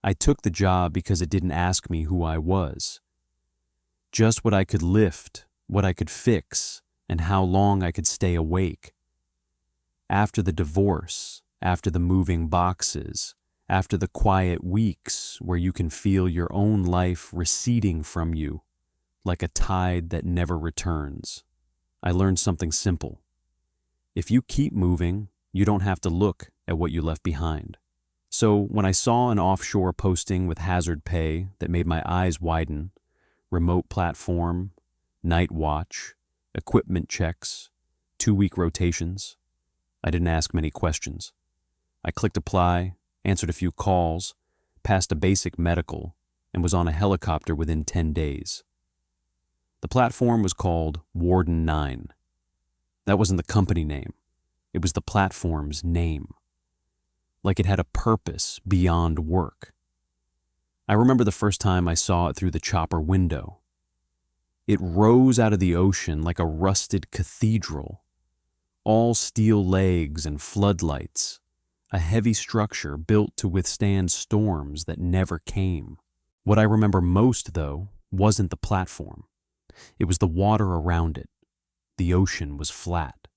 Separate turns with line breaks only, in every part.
I took the job because it didn't ask me who I was, just what I could lift, what I could fix, and how long I could stay awake. After the divorce, after the moving boxes, after the quiet weeks where you can feel your own life receding from you like a tide that never returns, I learned something simple. If you keep moving, you don't have to look at what you left behind. So when I saw an offshore posting with hazard pay that made my eyes widen, remote platform, night watch, equipment checks, 2-week rotations, I didn't ask many questions. I clicked apply, answered a few calls, passed a basic medical, and was on a helicopter within 10 days. The platform was called Warden 9. That wasn't the company name. It was the platform's name. Like it had a purpose beyond work. I remember the first time I saw it through the chopper window. It rose out of the ocean like a rusted cathedral, all steel legs and floodlights, a heavy structure built to withstand storms that never came. What I remember most, though, wasn't the platform. It was the water around it. The ocean was flat,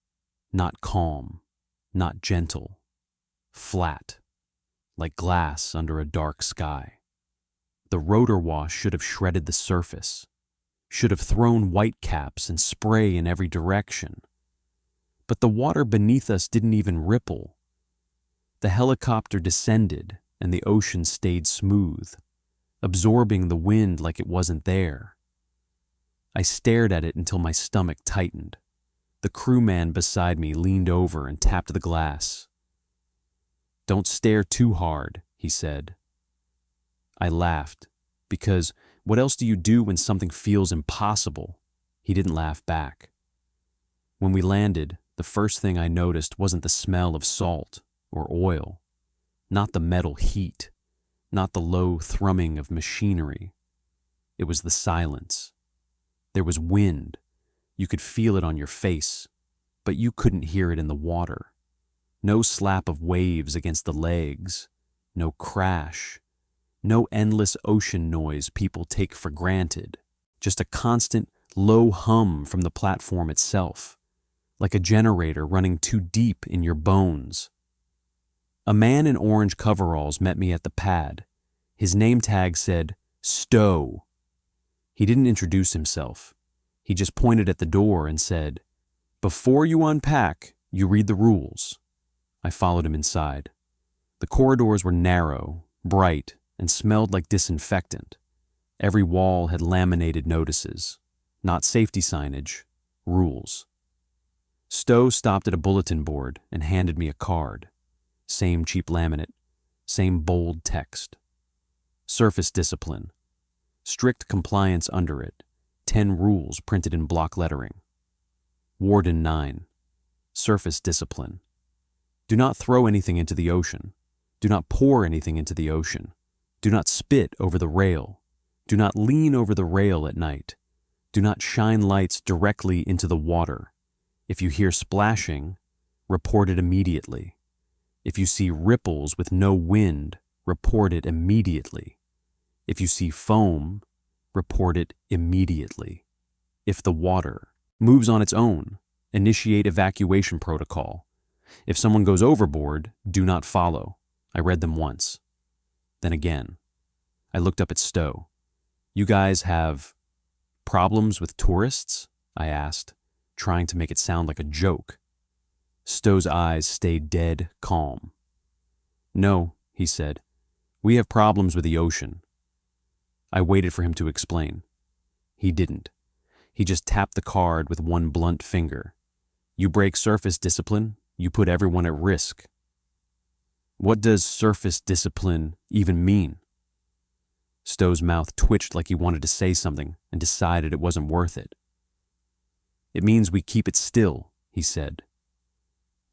not calm, not gentle, flat, like glass under a dark sky. The rotor wash should have shredded the surface, should have thrown whitecaps and spray in every direction. But the water beneath us didn't even ripple. The helicopter descended and the ocean stayed smooth, absorbing the wind like it wasn't there. I stared at it until my stomach tightened. The crewman beside me leaned over and tapped the glass. "Don't stare too hard," he said. I laughed, because what else do you do when something feels impossible? He didn't laugh back. When we landed, the first thing I noticed wasn't the smell of salt or oil, not the metal heat, not the low thrumming of machinery. It was the silence. There was wind. You could feel it on your face, but you couldn't hear it in the water. No slap of waves against the legs, no crash, no endless ocean noise people take for granted, just a constant low hum from the platform itself, like a generator running too deep in your bones. A man in orange coveralls met me at the pad. His name tag said, "Stow." He didn't introduce himself. He just pointed at the door and said, "Before you unpack, you read the rules." I followed him inside. The corridors were narrow, bright, and smelled like disinfectant. Every wall had laminated notices, not safety signage, rules. Stowe stopped at a bulletin board and handed me a card. Same cheap laminate, same bold text. Surface discipline. Strict compliance under it. 10 rules printed in block lettering. Warden 9. Surface discipline. Do not throw anything into the ocean. Do not pour anything into the ocean. Do not spit over the rail. Do not lean over the rail at night. Do not shine lights directly into the water. If you hear splashing, report it immediately. If you see ripples with no wind, report it immediately. If you see foam, report it immediately. If the water moves on its own, initiate evacuation protocol. If someone goes overboard, do not follow. I read them once. Then again. I looked up at Stowe. "You guys have problems with tourists?" I asked, trying to make it sound like a joke. Stowe's eyes stayed dead calm. "No," he said. "We have problems with the ocean." I waited for him to explain. He didn't. He just tapped the card with one blunt finger. "You break surface discipline, you put everyone at risk." "What does surface discipline even mean?" Stowe's mouth twitched like he wanted to say something and decided it wasn't worth it. "It means we keep it still," he said.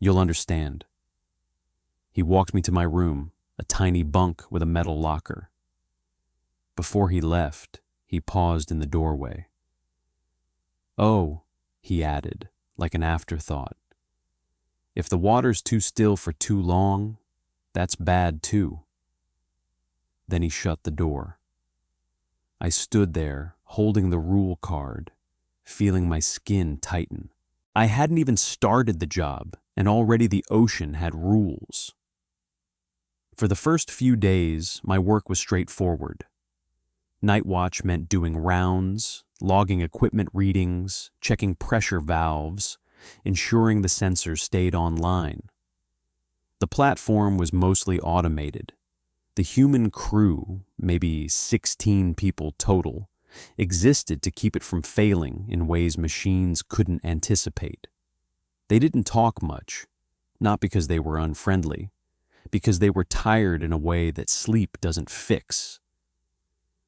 "You'll understand." He walked me to my room, a tiny bunk with a metal locker. Before he left, he paused in the doorway. "Oh," he added, like an afterthought, "if the water's too still for too long, that's bad too." Then he shut the door. I stood there, holding the rule card, feeling my skin tighten. I hadn't even started the job, and already the ocean had rules. For the first few days, my work was straightforward. Night watch meant doing rounds, logging equipment readings, checking pressure valves, ensuring the sensors stayed online. The platform was mostly automated. The human crew, maybe 16 people total, existed to keep it from failing in ways machines couldn't anticipate. They didn't talk much, not because they were unfriendly, because they were tired in a way that sleep doesn't fix.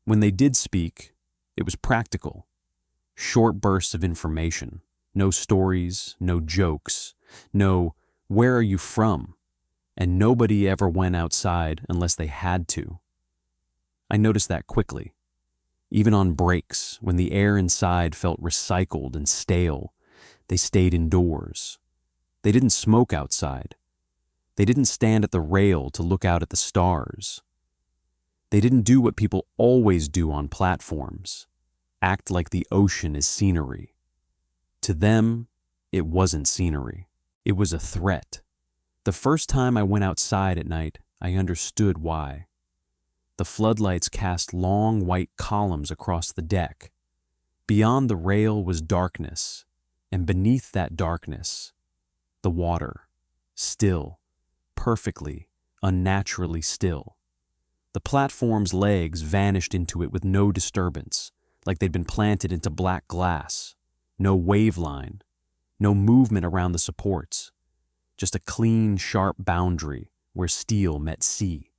When they did speak, it was practical. Short bursts of information, no stories, no jokes, no "where are you from?" And nobody ever went outside unless they had to. I noticed that quickly. Even on breaks, when the air inside felt recycled and stale, they stayed indoors. They didn't smoke outside. They didn't stand at the rail to look out at the stars. They didn't do what people always do on platforms, act like the ocean is scenery. To them, it wasn't scenery. It was a threat. The first time I went outside at night, I understood why. The floodlights cast long white columns across the deck. Beyond the rail was darkness, and beneath that darkness, the water, still, perfectly, unnaturally still. The platform's legs vanished into it with no disturbance, like they'd been planted into black glass. No wave line, no movement around the supports, just a clean, sharp boundary where steel met sea.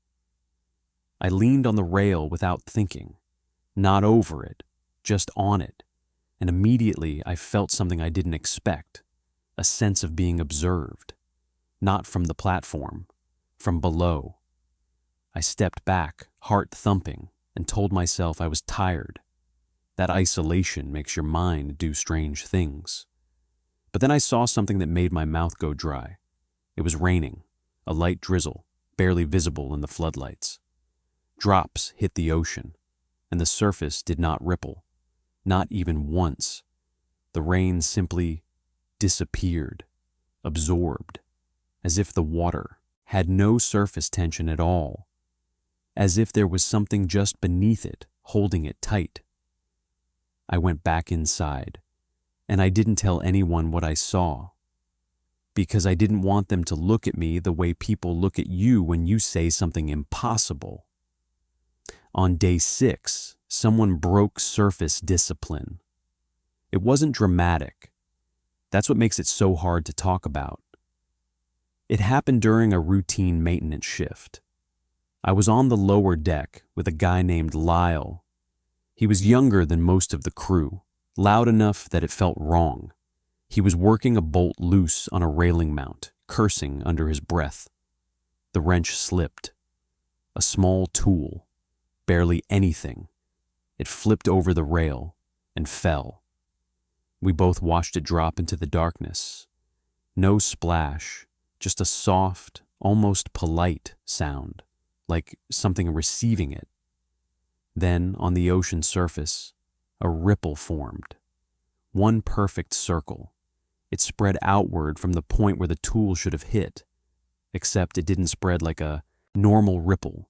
I leaned on the rail without thinking, not over it, just on it, and immediately I felt something I didn't expect, a sense of being observed, not from the platform, from below. I stepped back, heart thumping, and told myself I was tired. That isolation makes your mind do strange things. But then I saw something that made my mouth go dry. It was raining, a light drizzle, barely visible in the floodlights. Drops hit the ocean, and the surface did not ripple, not even once. The rain simply disappeared, absorbed, as if the water had no surface tension at all, as if there was something just beneath it holding it tight. I went back inside, and I didn't tell anyone what I saw, because I didn't want them to look at me the way people look at you when you say something impossible. On day 6, someone broke surface discipline. It wasn't dramatic. That's what makes it so hard to talk about. It happened during a routine maintenance shift. I was on the lower deck with a guy named Lyle. He was younger than most of the crew, loud enough that it felt wrong. He was working a bolt loose on a railing mount, cursing under his breath. The wrench slipped. A small tool, barely anything. It flipped over the rail and fell. We both watched it drop into the darkness. No splash, just a soft, almost polite sound, like something receiving it. Then, on the ocean surface, a ripple formed. One perfect circle. It spread outward from the point where the tool should have hit, except it didn't spread like a normal ripple.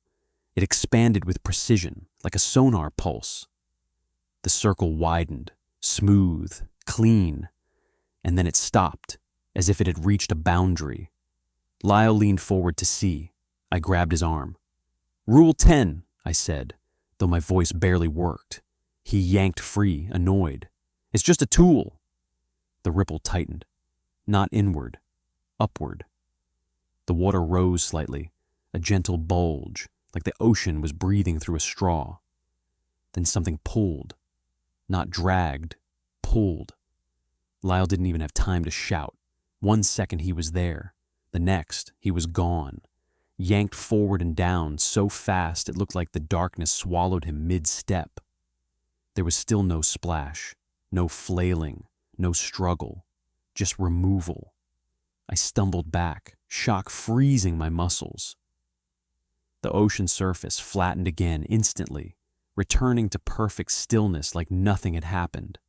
It expanded with precision, like a sonar pulse. The circle widened, smooth, clean, and then it stopped, as if it had reached a boundary. Lyle leaned forward to see. I grabbed his arm. "Rule 10, I said, though my voice barely worked. He yanked free, annoyed. "It's just a tool." The ripple tightened, not inward, upward. The water rose slightly, a gentle bulge, like the ocean was breathing through a straw. Then something pulled, not dragged, pulled. Lyle didn't even have time to shout. 1 second he was there, the next he was gone, yanked forward and down so fast it looked like the darkness swallowed him mid-step. There was still no splash, no flailing, no struggle, just removal. I stumbled back, shock freezing my muscles. The ocean surface flattened again instantly, returning to perfect stillness like nothing had happened.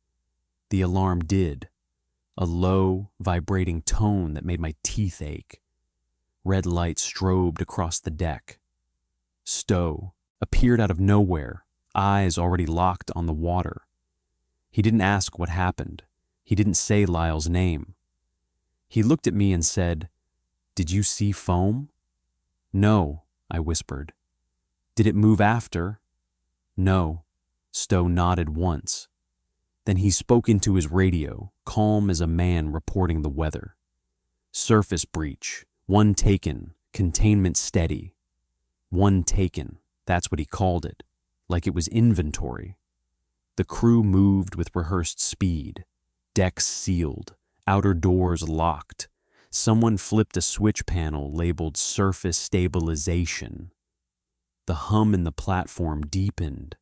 The alarm did, a low, vibrating tone that made my teeth ache. Red light strobed across the deck. Stowe appeared out of nowhere, eyes already locked on the water. He didn't ask what happened. He didn't say Lyle's name. He looked at me and said, "Did you see foam?" "No," I whispered. "Did it move after?" "No." Stowe nodded once. Then he spoke into his radio, calm as a man reporting the weather. "Surface breach. 1 taken. Containment steady." 1 taken. That's what he called it, like it was inventory. The crew moved with rehearsed speed. Decks sealed. Outer doors locked. Someone flipped a switch panel labeled surface stabilization. The hum in the platform deepened.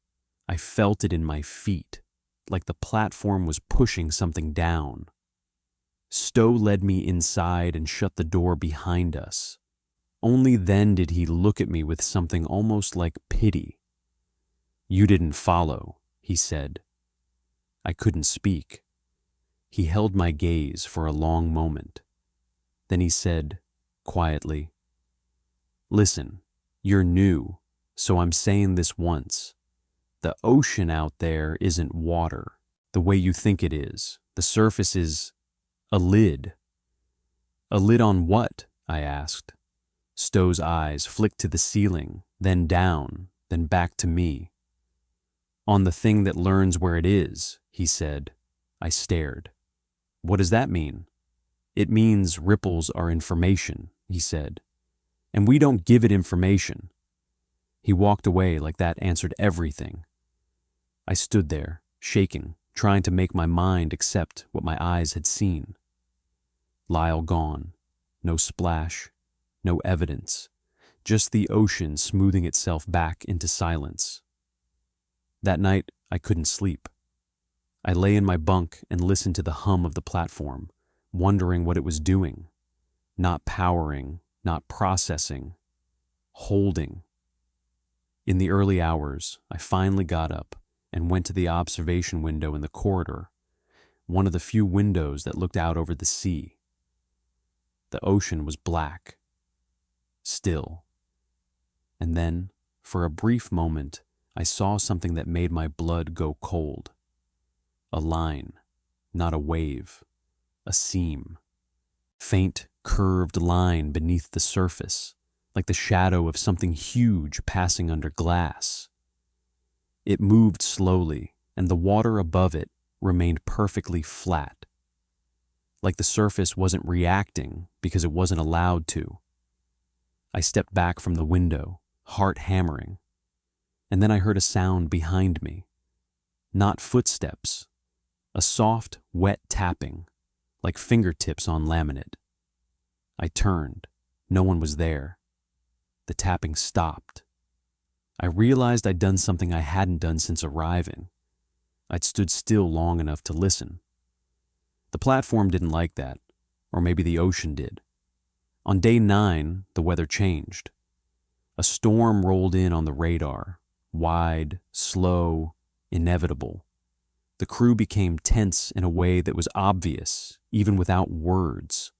I felt it in my feet, like the platform was pushing something down. Stowe led me inside and shut the door behind us. Only then did he look at me with something almost like pity. "You didn't follow," he said. I couldn't speak. He held my gaze for a long moment. Then he said, quietly, "Listen, you're new, so I'm saying this once. The ocean out there isn't water, the way you think it is. The surface is a lid." "A lid on what?" I asked. Stowe's eyes flicked to the ceiling, then down, then back to me. "On the thing that learns where it is," he said. I stared. "What does that mean?" "It means ripples are information," he said. "And we don't give it information." He walked away like that answered everything. I stood there, shaking, trying to make my mind accept what my eyes had seen. Lyle gone. No splash. No evidence. Just the ocean smoothing itself back into silence. That night, I couldn't sleep. I lay in my bunk and listened to the hum of the platform, wondering what it was doing. Not powering, not processing. Holding. In the early hours, I finally got up and went to the observation window in the corridor, one of the few windows that looked out over the sea. The ocean was black. Still. And then, for a brief moment, I saw something that made my blood go cold. A line, not a wave, a seam. Faint, curved line beneath the surface, like the shadow of something huge passing under glass. It moved slowly, and the water above it remained perfectly flat. Like the surface wasn't reacting because it wasn't allowed to. I stepped back from the window, heart hammering, and then I heard a sound behind me. Not footsteps, a soft, wet tapping, like fingertips on laminate. I turned. No one was there. The tapping stopped. I realized I'd done something I hadn't done since arriving. I'd stood still long enough to listen. The platform didn't like that, or maybe the ocean did. On day 9, the weather changed. A storm rolled in on the radar, wide, slow, inevitable. The crew became tense in a way that was obvious, even without words.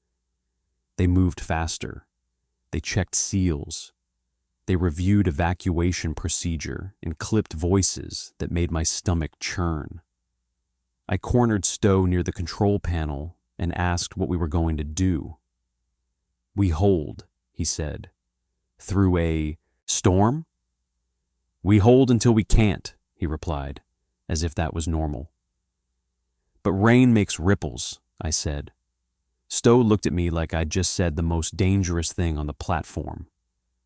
They moved faster. They checked seals. They reviewed evacuation procedure in clipped voices that made my stomach churn. I cornered Stowe near the control panel and asked what we were going to do. "We hold," he said. "Through a storm?" "We hold until we can't," he replied, as if that was normal. "But rain makes ripples," I said. Stowe looked at me like I'd just said the most dangerous thing on the platform.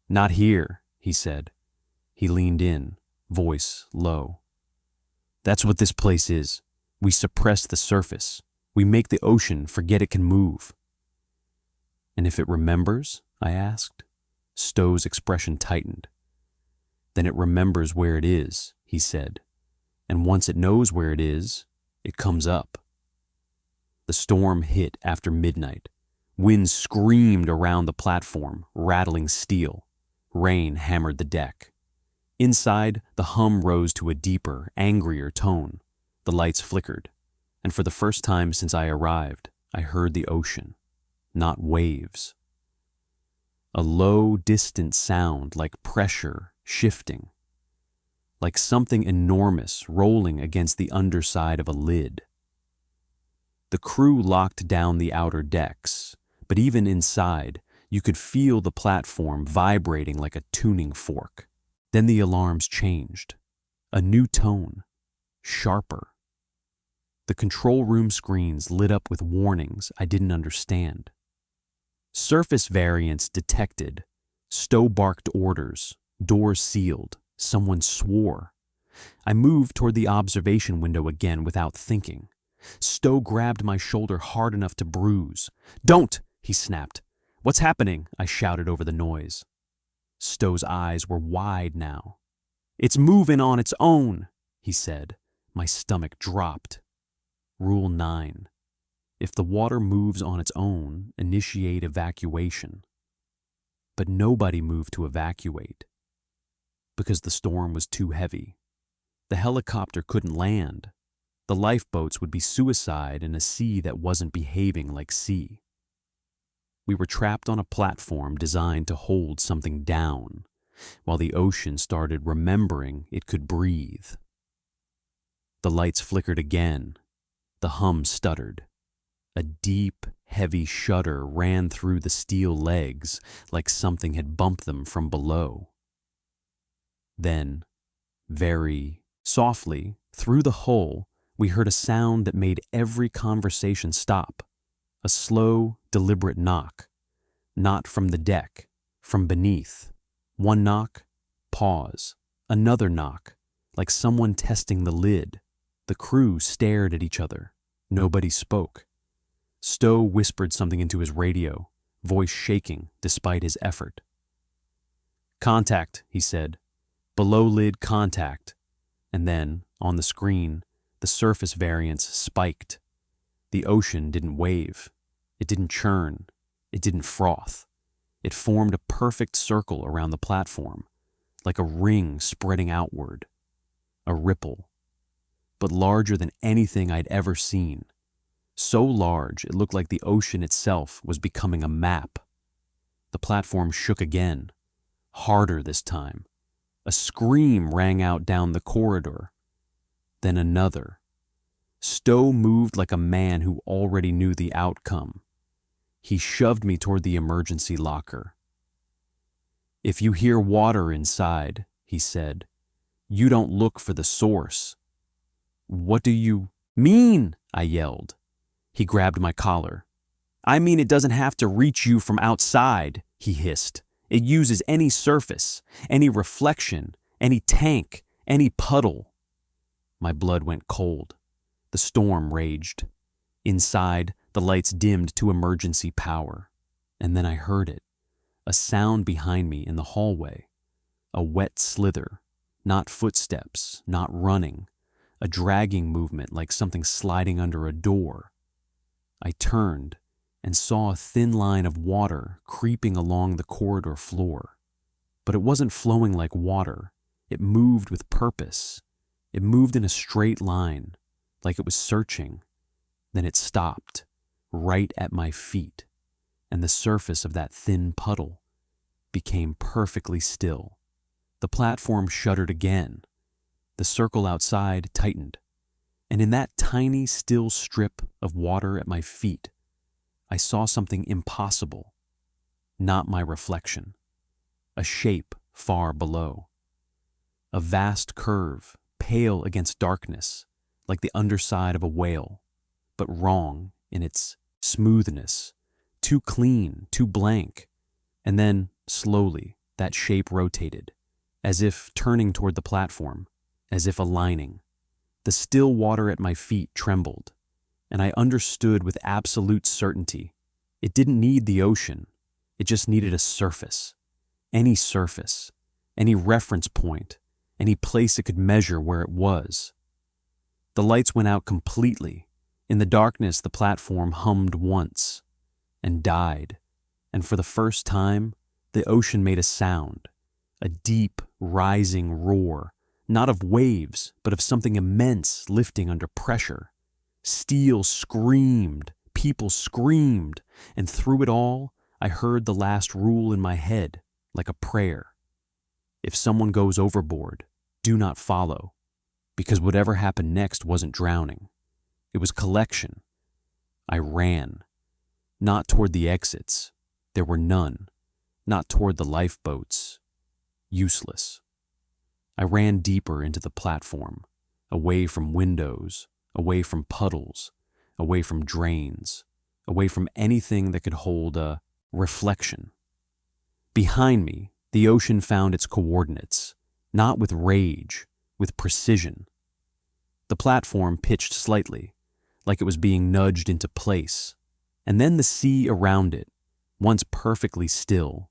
"Not here," he said. He leaned in, voice low. "That's what this place is. We suppress the surface. We make the ocean forget it can move." "And if it remembers?" I asked. Stowe's expression tightened. "Then it remembers where it is," he said. "And once it knows where it is, it comes up." The storm hit after midnight. Wind screamed around the platform, rattling steel. Rain hammered the deck. Inside, the hum rose to a deeper, angrier tone. The lights flickered, and for the first time since I arrived, I heard the ocean, not waves. A low, distant sound like pressure shifting, like something enormous rolling against the underside of a lid. The crew locked down the outer decks, but even inside, you could feel the platform vibrating like a tuning fork. Then the alarms changed. A new tone, sharper. The control room screens lit up with warnings I didn't understand. Surface variants detected. Stowe barked orders. Doors sealed. Someone swore. I moved toward the observation window again without thinking. Stowe grabbed my shoulder hard enough to bruise. "Don't!" he snapped. "What's happening?" I shouted over the noise. Stowe's eyes were wide now. "It's moving on its own," he said. My stomach dropped. Rule 9. If the water moves on its own, initiate evacuation. But nobody moved to evacuate because the storm was too heavy. The helicopter couldn't land. The lifeboats would be suicide in a sea that wasn't behaving like sea. We were trapped on a platform designed to hold something down, while the ocean started remembering it could breathe. The lights flickered again. The hum stuttered. A deep, heavy shudder ran through the steel legs like something had bumped them from below. Then, very softly, through the hull, we heard a sound that made every conversation stop. A slow, deliberate knock. Not from the deck, from beneath. One knock, pause. Another knock, like someone testing the lid. The crew stared at each other. Nobody spoke. Stowe whispered something into his radio, voice shaking despite his effort. "Contact," he said. "Below lid contact." And then, on the screen, the surface variance spiked. The ocean didn't wave. It didn't churn. It didn't froth. It formed a perfect circle around the platform, like a ring spreading outward. A ripple. But larger than anything I'd ever seen. So large it looked like the ocean itself was becoming a map. The platform shook again, harder this time. A scream rang out down the corridor. Then another. Stowe moved like a man who already knew the outcome. He shoved me toward the emergency locker. "If you hear water inside," he said, "you don't look for the source." "What do you mean?" I yelled. He grabbed my collar. "I mean it doesn't have to reach you from outside," he hissed. "It uses any surface, any reflection, any tank, any puddle." My blood went cold. The storm raged. Inside, the lights dimmed to emergency power. And then I heard it. A sound behind me in the hallway. A wet slither. Not footsteps, not running. A dragging movement like something sliding under a door. I turned and saw a thin line of water creeping along the corridor floor. But it wasn't flowing like water. It moved with purpose. It moved in a straight line, like it was searching. Then it stopped, right at my feet, and the surface of that thin puddle became perfectly still. The platform shuddered again. The circle outside tightened. And in that tiny, still strip of water at my feet, I saw something impossible. Not my reflection. A shape far below. A vast curve, pale against darkness, like the underside of a whale, but wrong in its smoothness, too clean, too blank. And then, slowly, that shape rotated, as if turning toward the platform, as if aligning. The still water at my feet trembled, and I understood with absolute certainty. It didn't need the ocean. It just needed a surface. Any reference point, any place it could measure where it was. The lights went out completely. In the darkness, the platform hummed once and died, and for the first time, the ocean made a sound, a deep, rising roar, not of waves, but of something immense lifting under pressure. Steel screamed, people screamed, and through it all, I heard the last rule in my head, like a prayer. If someone goes overboard, do not follow, because whatever happened next wasn't drowning. It was collection. I ran, not toward the exits. There were none. Not toward the lifeboats. Useless. I ran deeper into the platform, away from windows, away from puddles, away from drains, away from anything that could hold a reflection. Behind me, the ocean found its coordinates, not with rage, with precision. The platform pitched slightly, like it was being nudged into place, and then the sea around it, once perfectly still,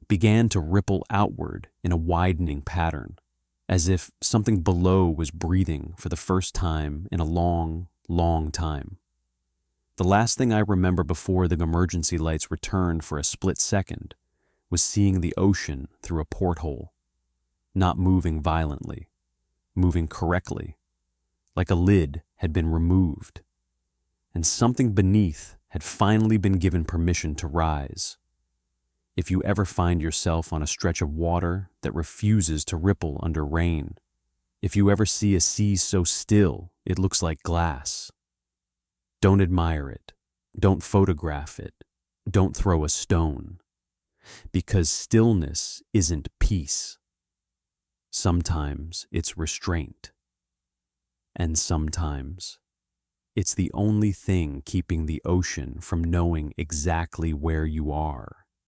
began to ripple outward in a widening pattern, as if something below was breathing for the first time in a long, long time. The last thing I remember before the emergency lights returned for a split second was seeing the ocean through a porthole, not moving violently, moving correctly, like a lid had been removed, and something beneath had finally been given permission to rise. If you ever find yourself on a stretch of water that refuses to ripple under rain, if you ever see a sea so still it looks like glass, don't admire it, don't photograph it, don't throw a stone, because stillness isn't peace. Sometimes it's restraint, and sometimes it's the only thing keeping the ocean from knowing exactly where you are.